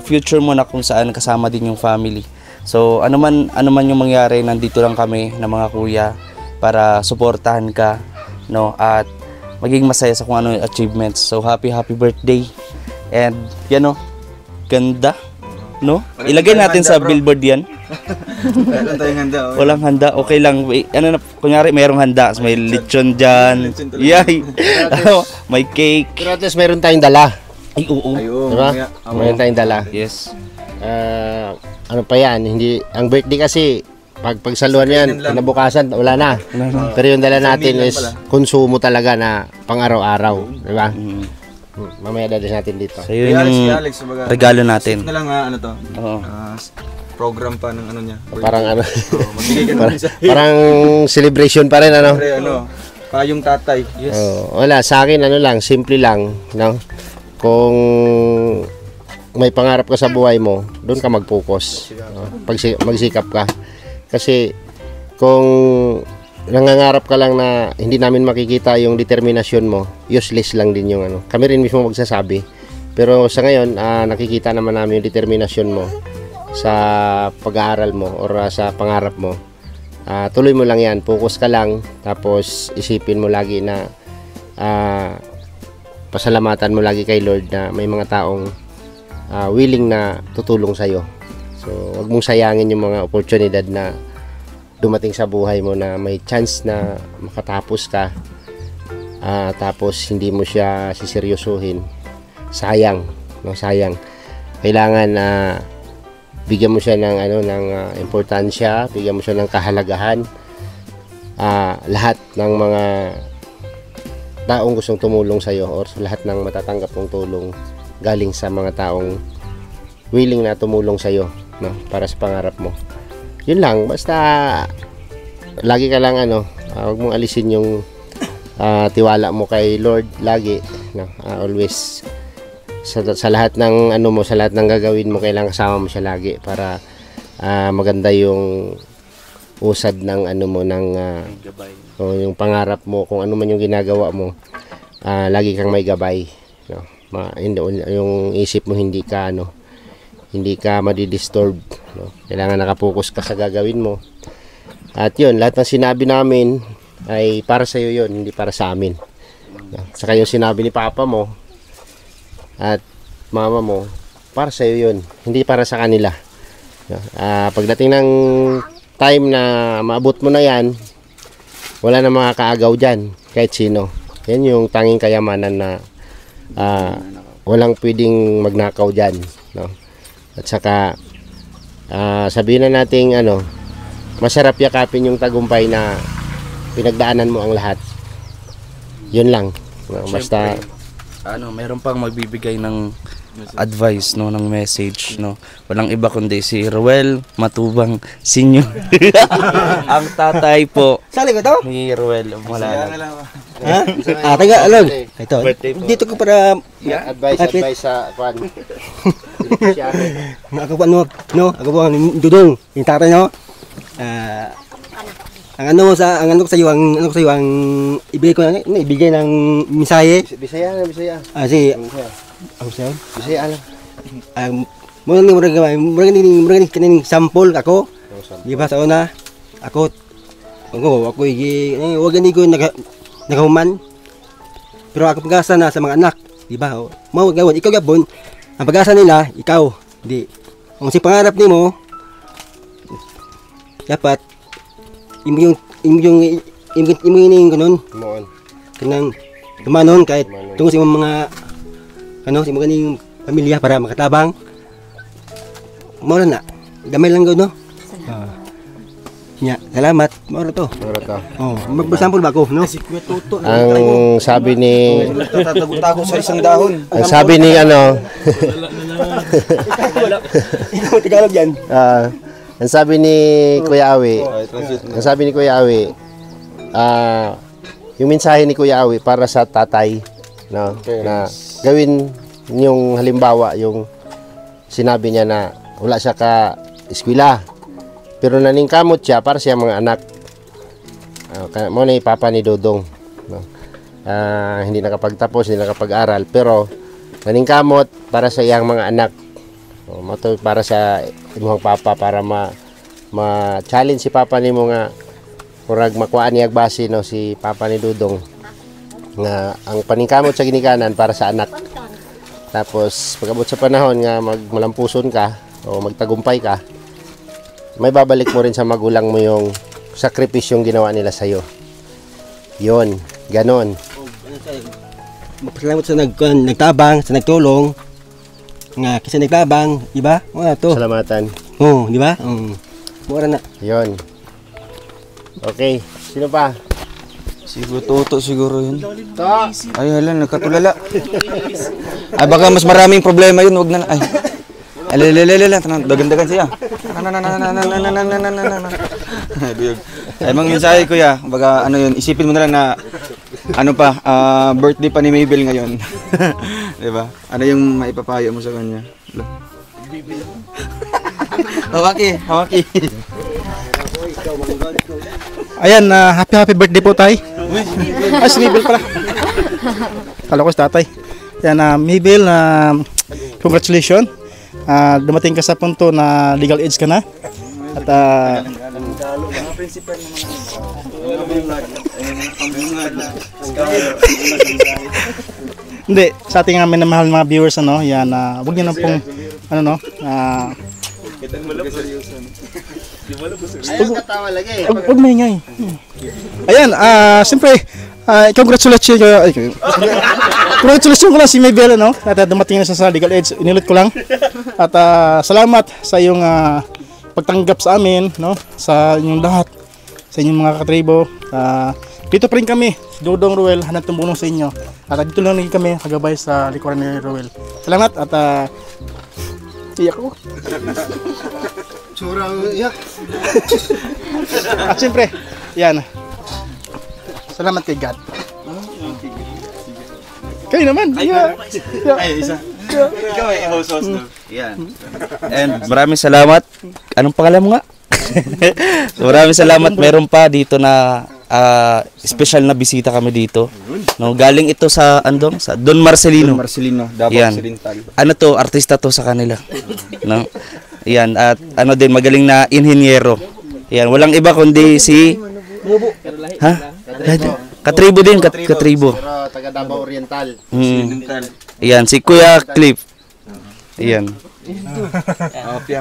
S3: future mo na kung saan kasama din yung family. So ano man yung mangyari, nandito lang kami na mga kuya para suportahan ka, no, at maging masaya sa kung ano yung achievements. So happy birthday. And yan, no, ganda, no? Ilagay natin sa billboard yan.
S1: Wala tayong handa.
S3: Walang handa, okay lang. Kunyari mayroong handa, may lechon dyan. Yay! May cake.
S5: Pero at least mayroon tayong dala.
S3: Ay, oo.
S5: Diba? Mayroon tayong dala.
S3: Yes.
S5: Ano pa yan? Hindi, ang birthday kasi, pagsaluhan yan, kinabukasan, wala na. Pero yung dala natin is konsumo talaga na pang-araw-araw. Diba? Mamaya dadalhin natin dito.
S3: So yun yung regalo natin.
S1: Na lang program pa ng niya.
S5: Parang
S1: magbigay ka ng
S5: parang celebration pa rin,
S1: payong tatay.
S3: Yes.
S5: Wala, sa akin lang, simple lang, no? Kung may pangarap ka sa buhay mo, doon ka mag-focus. Magsikap ka. Kasi kung nangangarap ka lang na hindi namin makikita yung determinasyon mo, useless lang din yung Kami rin mismo magsasabi. Pero sa ngayon, nakikita naman namin yung determinasyon mo sa pag-aaral mo or sa pangarap mo. Tuloy mo lang yan, focus ka lang, tapos isipin mo lagi na pasalamatan mo lagi kay Lord na may mga taong willing na tutulong sa'yo. So, wag mong sayangin yung mga oportunidad na dumating sa buhay mo na may chance na makatapos ka, tapos hindi mo siya siseryosohin, sayang, no? Sayang. Kailangan bigyan mo siya ng importansya, bigyan mo siya ng kahalagahan. Lahat ng mga taong gustong tumulong sa iyo, or lahat ng matatanggap mong tulong galing sa mga taong willing na tumulong sa iyo, no? Para sa pangarap mo. Yun lang, basta lagi ka lang huwag mong alisin yung tiwala mo kay Lord lagi, no? Always sa lahat ng sa lahat ng gagawin mo, kailangan kasama mo siya lagi para maganda yung usad ng yung pangarap mo, kung ano man yung ginagawa mo, lagi kang may gabay, no? Yung isip mo hindi ka madidisturb, no? Kailangan nakapokus ka sa gagawin mo. At yun, lahat ng sinabi namin ay para sa iyo yun, hindi para sa amin, no? Saka yung sinabi ni papa mo at mama mo, para sa iyo yun, hindi para sa kanila, no? Pagdating ng time na maabot mo na yan, wala na makakaagaw dyan kahit sino. Yan yung tanging kayamanan na walang pwedeng magnakaw dyan, no? At saka sabihin na nating masarap yakapin yung tagumpay na pinagdaanan mo ang lahat. Yun lang, no? Basta
S6: meron pang magbibigay ng advice, no, ng message, no. Walang iba kundi si Ruel Matubang Senior. Ang tatay po.
S7: Sali ko to?
S6: Ni Ruel Malalag.
S7: Ha? Taga alon. Ito. Dito ko para
S5: advice sa kwan.
S7: ako po ako po dudong yung tatay no. Ang ko sa iyo ang ibigay ng mensahe.
S5: Bisaya.
S7: Ang sayo.
S5: Bisaya lang.
S7: Murag kaning sample ako. Di ba sa una ako wag gani ko nagahuman. Pero ako pag-asa na sa mga anak, di ba? Mao gawon ikaw gabon. Ang pag-asa nila ikaw. Di. Kung si pangarap nimo dapat imong ganun. Kanang tumanon kahit tungkol sa mga sa mga ganing pamilya para makatabang. Mao na. Gamay lang gud no. Salamat. Mao to. Oh, magsampol ba ako no?
S5: Ang sabi ni
S1: Tago sa isang dahon.
S5: ang sabi ni
S7: Tagalog yan.
S5: ang sabi ni Kuya Awi, yung mensahe ni Kuya Awi para sa tatay, no, na gawin yung halimbawa yung sinabi niya na wala siya ka eskwela pero naningkamot siya para sa mga anak. Mo na papa ni Dodong, no? Hindi nakapagtapos, hindi nakapag-aral pero naningkamot para sa iyang mga anak. Mato para sa imong papa para ma-challenge si papa nimo nga murag makuha niya base no si papa ni Dudong nga ang paningkamot sa ginikanan para sa anak. Tapos pag-abot sa panahon nga malampuson ka o magtagumpay ka, may babalik mo rin sa magulang mo yung sakripisyong ginawa nila sa iyo. Yon, ganon.
S7: Magpasalamat sa nagtabang, sa nagtulong. Nga kasi nagtabang, di ba? Wala to.
S5: Salamatan.
S7: Oh, di ba? Mura na.
S5: Yon. Okay, sino pa?
S1: Siguro Toto siguro yun. Ay hala, nagkatulala. Ay baka mas maraming problema yun, wag na. Ay. Alelelelele, dagan-dagan siya. Ay mang mensahe kuya, baga yun, isipin mo na lang na birthday pa ni Mabel ngayon. 'Di ba? Ano yung maipapayo mo sa kanya? Hawaki.
S8: Ayan, happy birthday po tay. Ay, si Mabel pala. Kala ko si tatay. Yan, Mabel, congratulations. Dumating ka sa punto na legal age ka na. At hindi, sa ating minamahal mga viewers, yan, wag niyo na pong,
S5: Ayaw katawa lagi.
S8: Huwag maingay. Ayan, siyempre, congratulations ko lang si Maybel, no? At dumating na siya sa legal age, inilit ko lang. At salamat sa iyong pagtanggap sa amin, no? Sa inyong lahat, sa inyong mga katribo. Dito pa rin kami, si Dodong Ruel, hanap tumulong sa inyo. At dito lang lagi kami, kagabay sa likuran ni Ruel. Salamat at iyak ko.
S5: Surang iyak.
S8: At siyempre, yan. Salamat kay God. Kayo naman.
S1: Ay, isa. Ikaw ay host.
S6: Yan. And maraming salamat. Anong pangalan mo nga? So, maraming salamat. Meron pa dito na special na bisita kami dito. No, galing ito sa sa Don Marcelino.
S1: Davao
S6: Yan.
S1: Occidental.
S6: Ano to, artista to sa kanila. No? Yan, at din magaling na inhinyero. Yan, walang iba kundi si Katribo din, Katribo.
S5: Pero taga Davao Oriental.
S6: Yan, si Kuya Cliff. Yan.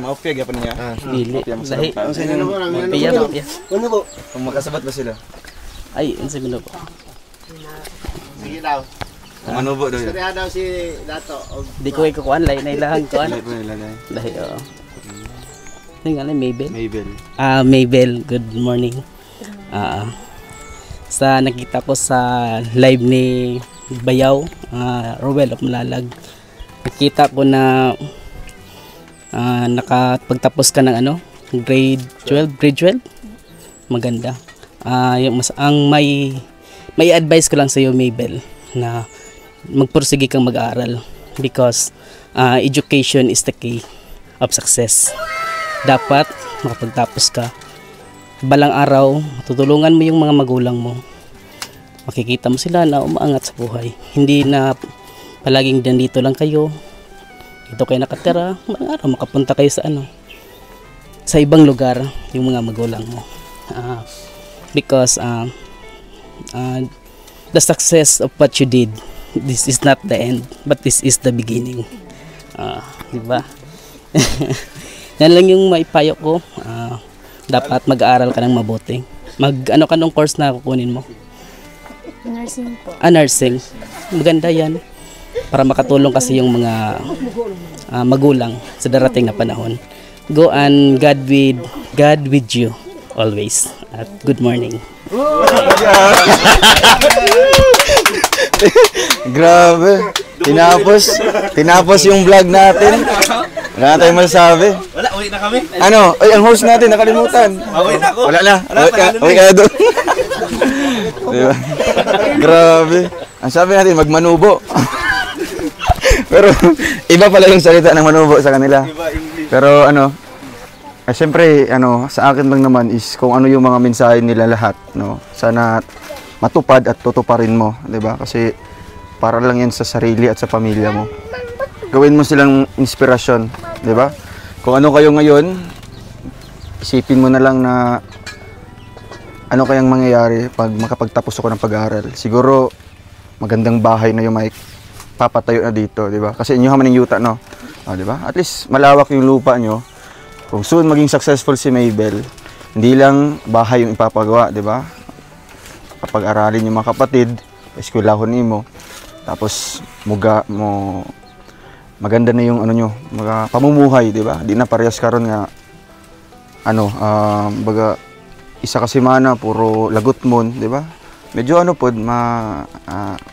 S1: Maupya gyapon niya.
S3: Dili. Lahi.
S5: Ano po?
S1: Kung magkasabat ba sila?
S3: Ay, unsa man po.
S5: Sige daw.
S1: Kung ano po daw yun?
S5: Istorya daw si Dato.
S3: Di ko ikukuan lay na ilang kuan.
S1: Lahat po nilagay.
S3: Lahi oo. Ning ano Maybel?
S1: Maybel.
S3: Maybel, good morning. Sa nakita ko sa live ni Bayaw, Rowell of Malalag. Nakita ko na nakapagtapos ka ng grade 12. Maganda. Yung ang may advice ko lang sa iyo, Maybel, na magpursige kang mag-aaral because education is the key of success. Dapat makapagtapos ka. Balang araw, tutulungan mo yung mga magulang mo. Makikita mo sila na umaangat sa buhay. Hindi na palaging dito lang kayo. Dito kayo nakatira. Balang araw, makapunta kayo sa sa ibang lugar yung mga magulang mo. Because the success of what you did, this is not the end, but this is the beginning. Diba? Yan lang yung maipayo ko. Dapat mag-aaral ka ng mabuti. Ka nung course na kukunin mo?
S2: Nursing po.
S3: Nursing. Maganda yan. Para makatulong kasi yung mga magulang sa darating na panahon. Go and God with you always. At good morning.
S1: Grabe. Tinapos yung vlog natin. Wala na tayong masasabi.
S6: Wala, uwi na kami.
S1: Ano? Ay, ang host natin, nakalimutan.
S6: Uwi na ako.
S1: Wala na. Uwi ka na doon. Diba? Grabe. Ang sabi natin, magmanubo. Pero, iba pala yung salita ng manubo sa kanila. Pero, siyempre, sa akin lang naman is kung ano yung mga mensahe nila lahat, no? Sana matupad at tutuparin mo, 'di ba? Kasi para lang 'yan sa sarili at sa pamilya mo. Gawin mo silang inspirasyon, 'di ba? Kung ano kayo ngayon, isipin mo na lang na ano kayang mangyayari pag makapagtapos ako ng pag-aaral. Siguro magandang bahay na yung papatayo na dito, 'di ba? Kasi inyo man ng yuta, no? 'Di ba? At least malawak yung lupa nyo. Kung soon maging successful si Maybel, hindi lang bahay yung ipapagawa, 'di ba? Kapag-aralin yung mga kapatid, eskwelahon nimo. Tapos maganda na yung nyo, mga pamumuhay, 'di ba? Di na parehas karon nga baga isa ka semana puro lagot mon, 'di ba? Medyo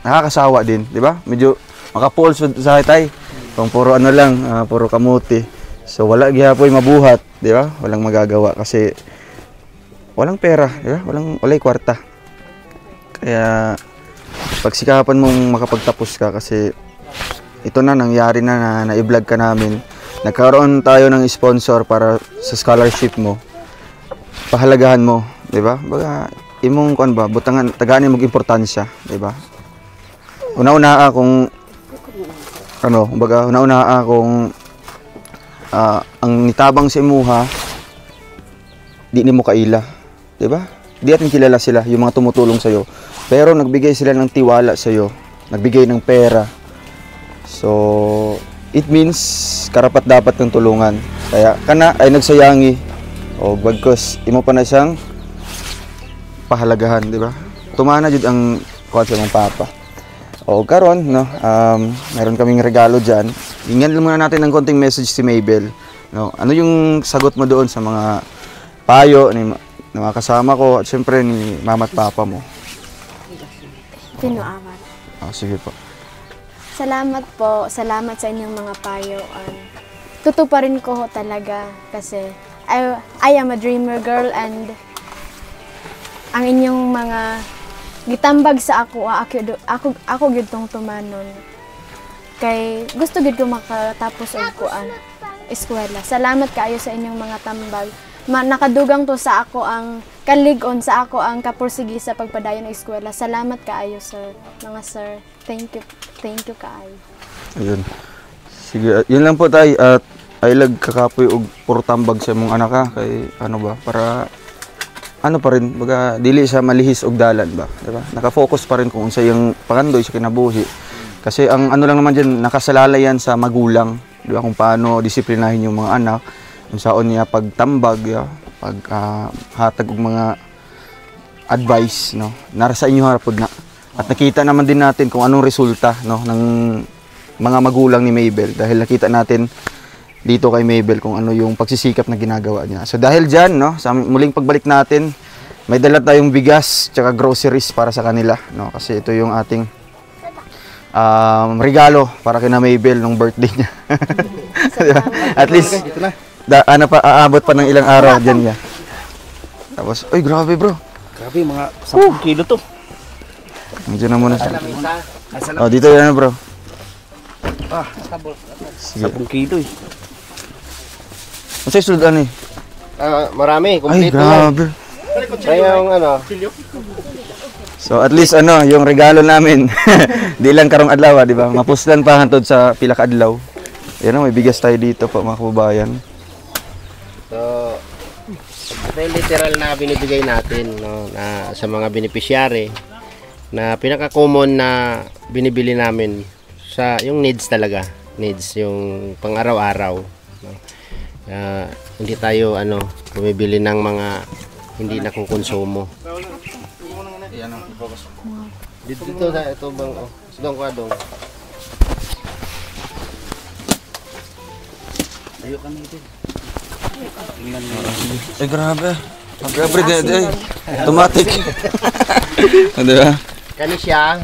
S1: nakakasawa din, 'di ba? Medyo makapuls sa tay. Kung puro lang, puro kamuti. So wala gyapon mabuhat, 'di ba? Walang magagawa kasi walang pera, 'di ba? Walay kwarta. Kaya pagsikapan mong makapagtapos ka kasi ito na nangyari na i-vlog ka namin. Nagkaroon tayo ng sponsor para sa scholarship mo. Pahalagahan mo, 'di ba? Baga imong kuan ba, butangan tagani mong importansya, 'di ba? Una-una akong ang nitabang sa imuha di nimo kaila, 'di ba? Di atin kilala sila yung mga tumutulong sa iyo. Pero nagbigay sila ng tiwala sa iyo, nagbigay ng pera. So, it means karapat dapat kang tulungan. Kaya kana ay nagsayangi O bagkos imo pa na siyang pahalagahan, di ba? Tumana jud ang kuha sa mong papa. O karon no, meron kaming regalo diyan. Ingnan muna natin ng konting message si Mabel. No, ano yung sagot mo doon sa mga payo ni mga kasama ko at syempre ni mama at papa mo?
S2: Tinuawan.
S1: Sige po.
S2: Salamat po. Salamat sa inyong mga payo. Tutuparin ko talaga kasi I am a dreamer girl and ang inyong mga gitambag sa ako gyud tong tumanon. Kay gusto gyud ko makatapos og kuan eskwela. Salamat kaayo sa inyong mga tambag. Nakadugang to sa ako ang kalig-on sa ako ang kapursigi sa pagpadayon ng eskwela. Salamat kaayo sir, mga sir. Thank you kaayo.
S1: Ayun. Sige, yun lang po tay at ay lag kakapoy og puro tambag sa imong anak ha kay ano ba para ano pa rin baga dili siya malihis og dalan ba, di ba? Naka-focus pa rin kung unsa yung pangandoy sa kinabuhi. Kasi ang ano lang naman diyan nakasalalayan sa magulang, di ba, kung paano disiplinahin yung mga anak, kung saon niya pagtambag, pag hatag og mga advice, no. Nara sa inyo harapod na. At nakita naman din natin kung anong resulta, no, ng mga magulang ni Mabel dahil nakita natin dito kay Mabel kung ano yung pagsisikap na ginagawa niya. So dahil dyan, no, sa muling pagbalik natin, may dala tayong bigas tsaka groceries para sa kanila, no, kasi ito yung ating regalo para kina Mabel nung birthday niya. Diba? At least aabot pa ng ilang araw dyan niya. Tapos, oy grabe bro.
S6: Grabe, mga 10 kilo to.
S1: Diyan na muna siya. Oh, dito yan bro.
S6: Sige. 10 kilo eh.
S1: Masay sulod ano eh?
S5: Marami,
S1: Ay,
S5: kompleto
S1: grabe.
S5: Kaya yung ano,
S1: So at least ano, yung regalo namin, di lang karong adlaw, di ba? Mapuslan pa hantod sa pila ka adlaw. Yan, may bigas tayo dito po mga kababayan.
S5: so, ito yung literal na binibigay natin, no, na sa mga beneficiary na pinaka-common na binibili namin sa yung needs talaga, needs yung pang-araw-araw, no. Hindi tayo bumibili ng mga hindi nakukonsumo. Dito sa ito bang sidong kwadong.
S6: Ayo ka nito. Tingnan mo.
S1: Ay grabe. Grabe din. Automatic. Ano ba?
S5: Kani siya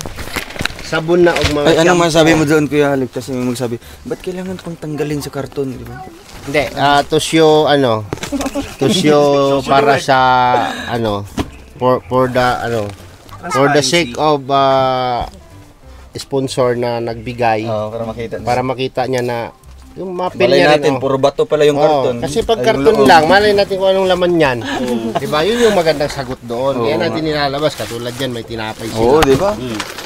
S5: sabon na og mga
S1: Ay, anong masabi mo doon Kuya Alec? Kasi may magsabi, ba't kailangan pang tanggalin sa karton, di ba?
S5: Hindi, tusyo tusyo para sa for the sake of sponsor na nagbigay para makita niya na yung mapil
S1: Malay
S5: niya
S1: natin,
S5: rin,
S1: puro bato pala yung karton.
S5: kasi pag karton lang, malay natin kung anong laman yan. Diba? Yun yung magandang sagot doon. Kaya natin nilalabas. Katulad yan, may tinapay sila.
S1: Oo, di ba?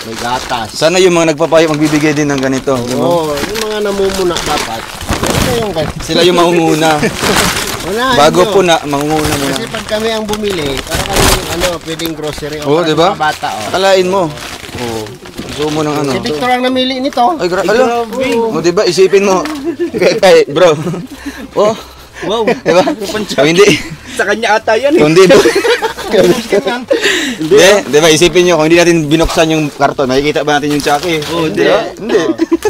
S5: May gatas.
S1: Sana yung mga nagpapayo magbibigay din ng ganito. di ba?
S5: Oo, yung mga namumuna dapat.
S1: Sila yung mangunguna. Bago po na, mangunguna muna.
S5: Kasi pag kami ang bumili, para kami pwedeng grocery o
S1: Oo, di ba?
S5: mga bata.
S1: Akalain mo. Oo. Gusto mo ng ano.
S5: Si Victor ang namili nito.
S1: Ay, grabe. O, di ba? Isipin mo. Kay, bro. Oh.
S6: Wow.
S1: Di ba? O, hindi.
S6: Sa kanya ata yan eh.
S1: Kung di di ba? Isipin nyo, kung hindi natin binuksan yung karton, makikita ba natin yung tsaki?
S6: Oo,
S1: di ba? Hindi.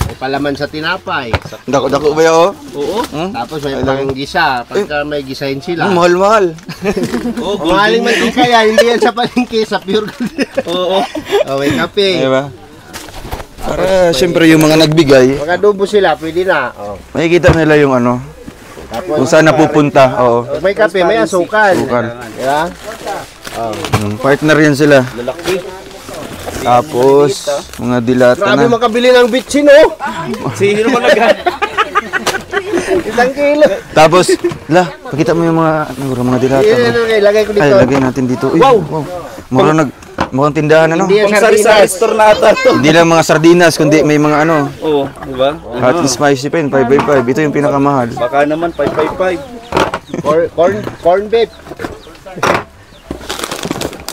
S5: May palaman sa tinapay.
S1: Dako-dako ba yun?
S6: Oo.
S5: Tapos may panggisa. Pagka may gisahin sila.
S1: Mahal-mahal.
S6: Oo,
S5: Mahaling mantika yan. Hindi yan sa palengke, sa pure gold.
S6: Oo.
S5: May kape.
S1: Di ba? Para siyempre yung mga nagbigay,
S5: Pag adobo sila, pwede na.
S1: makikita nila yung
S5: Tapos,
S1: kung saan napupunta. Oo.
S5: may kape, may asukal.
S1: Asukal.
S5: Diba?
S1: Partner yan sila.
S6: Lalaki.
S1: Tapos, mga dilata
S5: Grabe
S1: na.
S5: makabili ng bitsin, oh!
S6: Sino malaga?
S5: 1 kilo.
S1: Tapos, pakita mo yung mga dilata.
S5: Lagay ko dito.
S1: Ay, lagay natin dito. Uy, wow. Mukhang tindahan
S5: Hindi yan
S6: Pang sari-sari
S5: sardinas.
S6: store na ata to.
S1: Hindi lang mga sardinas, kundi may mga
S6: Oo, di ba?
S1: hot and spicy pa yun, 5x5. Ito yung pinakamahal.
S6: Baka naman 555.
S5: Corn beef.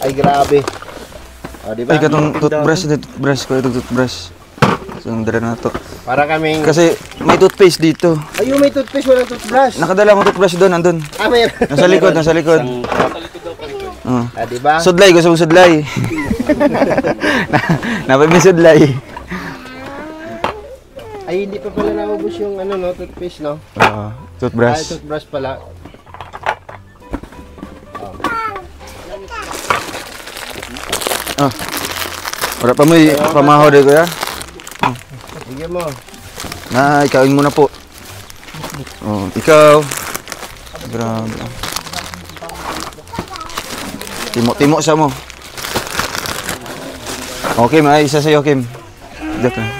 S5: Ay, grabe. Diba?
S1: Ay, katong toothbrush ko, itong toothbrush. So, Itong dala na to.
S5: Para kaming...
S1: Kasi may toothpaste dito.
S5: Ayun, may toothpaste, walang toothbrush.
S1: Nakadala akong toothbrush doon, andun.
S5: Mayroon.
S1: Nasa likod, nasa likod.
S5: Diba?
S1: Sudlay, gusto mong sudlay. Napamay sudlay.
S5: Ay, hindi pa pala naubos yung toothpaste, no?
S1: Toothbrush.
S5: Ay, toothbrush pala.
S1: Wala pa may pamahaw dito, kuya.
S5: Bigyan mo.
S1: Ikawin mo na po. Ikaw. Grabe. Timo sa mo. Okay, may isa sa'yo, Kim. Joke lang.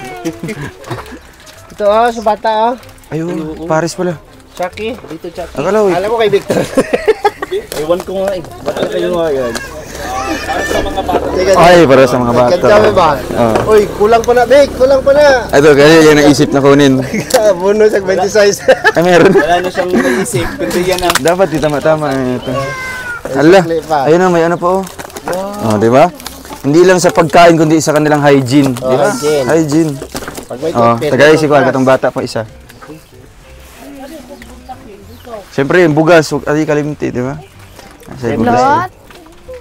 S5: Ito sa bata
S1: Ayun, Paris pala.
S5: Chucky. Dito Chucky.
S1: Akala ko.
S5: Alam mo kay Victor.
S6: Ewan ko nga Ba't kayo nga yan?
S1: Ay, para sa mga bata.
S5: Kaya ba? Uy, kulang pa na, Vic. Kulang pa na.
S1: Ito, kasi yan naisip na kunin.
S5: Buno sa 26.
S1: Ay, meron.
S6: Wala na siyang naisip, kundi yan ang...
S1: Dapat di tama-tama. Ito. Ala, ayun na, may ano po. Di ba? Hindi lang sa pagkain, kundi sa kanilang hygiene. Di ba? Hygiene.
S5: Pag may toothpaste.
S1: Tagay si Kuan, katong bata pa isa. Siyempre, yung bugas, huwag adi kalimti, di ba?
S2: Lot.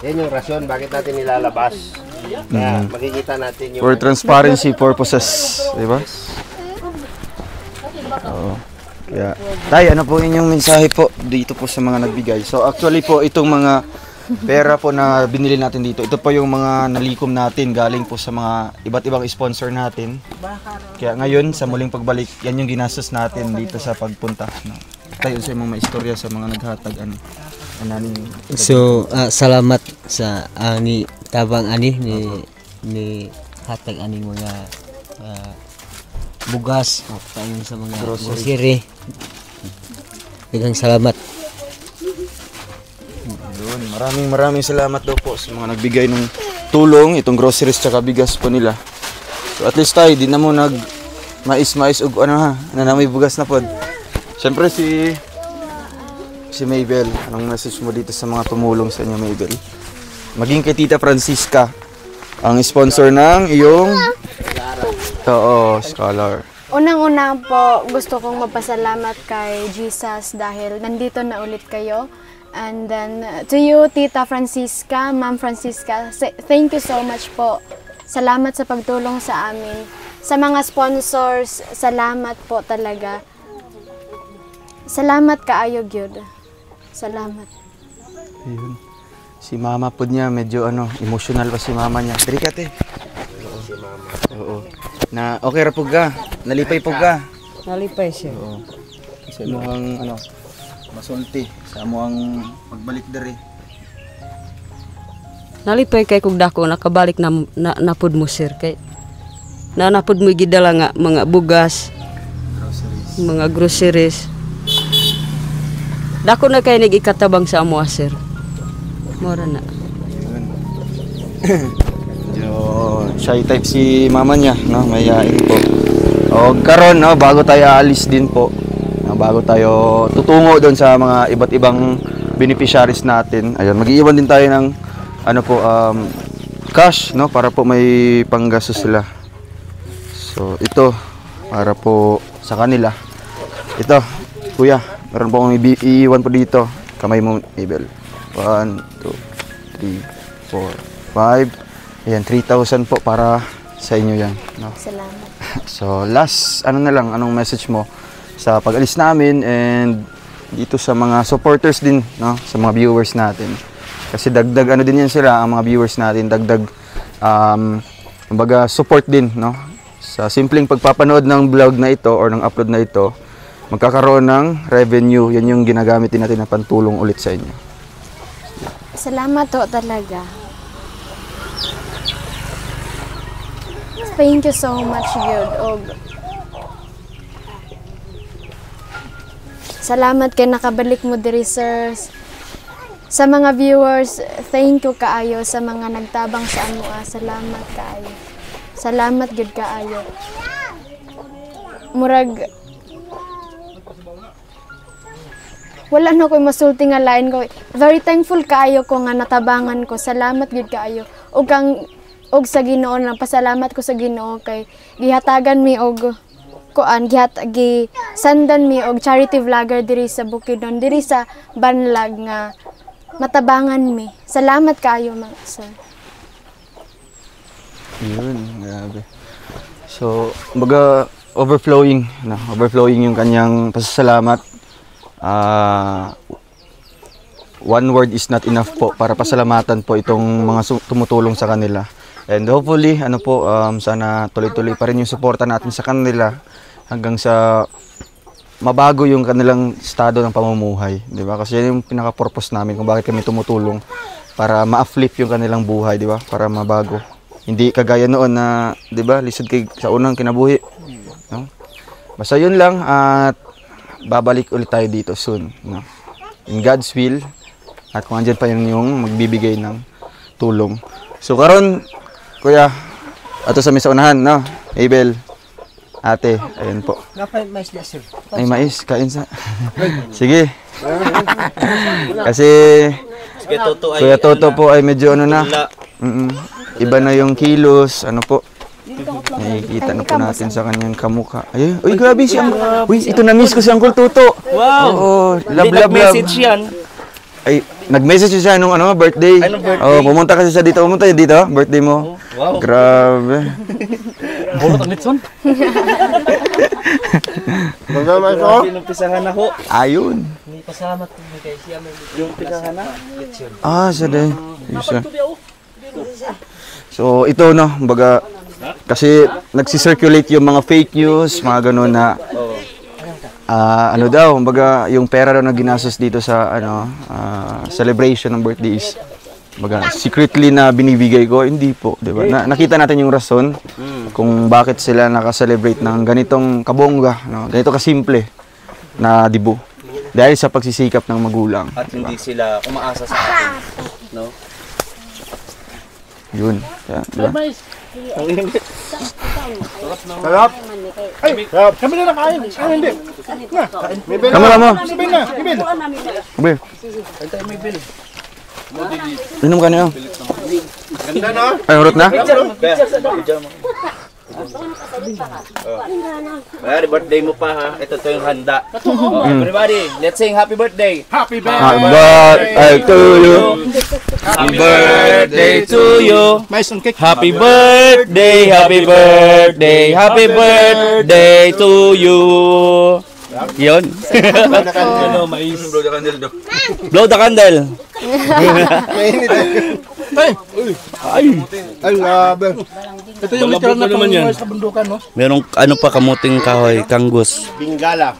S5: Yan yung rasyon, bakit natin nilalabas. Kaya makikita natin yung...
S1: For transparency purposes, di ba? Kaya, tay, ano po inyong mensahe po dito po sa mga nagbigay? So actually po, itong mga pera po na binili natin dito, ito po yung mga nalikom natin galing po sa mga iba't ibang sponsor natin. Kaya ngayon, sa muling pagbalik, yan yung ginastos natin dito sa pagpunta. No? Tayo sa mga istorya sa mga naghatag.
S3: So, salamat sa ani tabang ani ni hatag aning mga bugas at tayo sa mga grocery. Daghang salamat.
S1: Yun, maraming salamat daw po sa mga nagbigay ng tulong, itong groceries tsaka bigas po nila. So at least tayo, di na mo mais ug na may bugas na pod. Siyempre si Maybel, anong message mo dito sa mga tumulong sa inyo, Maybel? Maging kay Tita Francisca, ang sponsor ng iyong scholar.
S2: Unang-una po, gusto kong magpasalamat kay Jesus dahil nandito na ulit kayo. And then, to you, Tita Francisca, Ma'am Francisca, thank you so much po. Salamat sa pagtulong sa amin. Sa mga sponsors, salamat po talaga. Salamat kaayo, Gyud. Salamat.
S1: Ayun. Si mama po niya, medyo emotional pa si mama niya. Diri ka, te.
S5: Si mama.
S1: Oo. Na okay ra pug ka. Nalipay pug ka.
S4: Nalipay siya.
S1: Oo. Kasi mukhang masulti sa muang pagbalik diri.
S4: Nalipay kay kung dako nakabalik na napud mo sir kay napud mo gidala nga mga bugas, mga groceries. Dako na kay nagikatabang sa amo sir. Mora na.
S1: Shy type si mama niya, no? Mayayain po. O karon, no, bago tayo aalis din po, bago tayo tutungo doon sa mga iba't ibang beneficiaries natin. Ayun, mag-iwan din tayo ng cash, no, para po may panggastos sila. So ito para po sa kanila. Ito, kuya, meron po akong iiwan po dito. Kamay mo, Abel. 1, 2, 3, 4, 5. Ayan, 3,000 po para sa inyo yan. No?
S2: Salamat.
S1: So last, anong message mo sa pag-alis namin and dito sa mga supporters din, no? Sa mga viewers natin. Kasi dagdag din yan sila, ang mga viewers natin, dagdag kumbaga support din, no? Sa simpleng pagpapanood ng vlog na ito or ng upload na ito, magkakaroon ng revenue. Yan yung ginagamit din natin na pantulong ulit sa inyo.
S2: Salamat to talaga. Thank you so much, Gyud. Og salamat kay nakabalik mo diri, sir. Sa mga viewers, thank you kaayo sa mga nagtabang sa amo. Salamat kaayo. Salamat gyud kaayo. Murag wala na ko'y masulti nga lain ko. Very thankful kaayo ko nga natabangan ko. Salamat gyud kaayo. Og kang og sa Ginoo lang pasalamat ko sa Ginoo kay gihatagan mi og sandan mi og charity vlogger diri sa Bukidnon, diri sa Banlag nga matabangan mi. Salamat kayo mga sir.
S1: Yun, grabe. So, overflowing yung kanyang pasasalamat. One word is not enough po para pasalamatan po itong mga tumutulong sa kanila. And hopefully, sana tuloy-tuloy pa rin yung suporta natin sa kanila hanggang sa mabago yung kanilang estado ng pamumuhay, di ba? Kasi yan yung pinaka-purpose namin kung bakit kami tumutulong, para ma-flip yung kanilang buhay, di ba? Para mabago. Hindi kagaya noon na, di ba, lisod sa unang kinabuhi. No? Basta yun lang, at babalik ulit tayo dito soon, no? In God's will, at kung andyan pa yung magbibigay ng tulong. So karon, kuya, ato sa mesa unahan, no? Abel, ate, ayun po.
S7: Mais na, sir.
S1: Ay, mais, kain sa. Sige. Kasi Kuya Toto po ay medyo na. Iba na yung kilos, po. Nakikita na po natin sa kanyang kamukha. Ay, uy, grabe siya. Uy, ito na-miss ko si Uncle Toto.
S6: Wow!
S1: Oo, love.
S6: Message yan.
S1: Ay, nag-message siya nung birthday. Oh, pumunta kasi siya dito. Pumunta dito, birthday mo.
S6: Wow.
S1: Grabe.
S6: Bulot ang litson. Pinumpisahan ako.
S1: Ayun.
S3: May pasalamat ko kay siya may
S6: Yung pisahan na.
S1: Siya din. So, ito baga, kasi nagsisirculate yung mga fake news, mga ganun na, baga, yung pera daw na ginastos dito sa, celebration ng birthdays, baga, secretly na binibigay ko, hindi po, di ba? Nakita natin yung rason kung bakit sila nakaselebrate ng ganitong kabongga, ganito kasimple na dibu. Dahil sa pagsisikap ng magulang.
S6: At hindi sila umaasa sa atin. No?
S1: Yun. Diba?
S8: Sarap. Ay, kami na nakain. Ay, hindi.
S1: Kamala mo.
S8: Sabihin na, Ibil.
S1: Abe. Inom ka niyo.
S8: Ganda na.
S1: Ay, urot na?
S6: Happy birthday mo pa ha. Ito yung handa. Everybody, let's sing happy birthday.
S8: Happy
S1: Happy birthday to you.
S6: Happy birthday to you.
S8: Mais on cake.
S6: Happy birthday, happy birthday, happy birthday to you. Yun. Blow the candle.
S8: Ay, grabe. Ito yung literal na pangunguhay sa bundukan, no?
S6: Merong pa kamuting kahoy, kanggus.
S5: Bingala.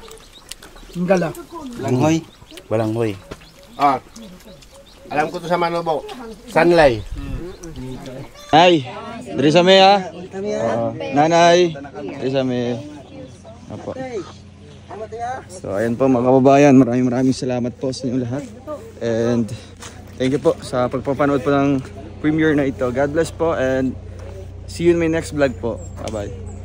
S8: Tingala.
S7: Langhoy.
S6: Balanghoy.
S5: Alam ko to sa Manobo. Sanlay.
S1: Ay, diri sa me ha. Nanay, diri sa me. Apo. So ayan po mga kababayan, maraming salamat po sa inyo lahat. And thank you po sa pagpapanood po ng premiere na ito. God bless po and see you in my next vlog po. Bye-bye.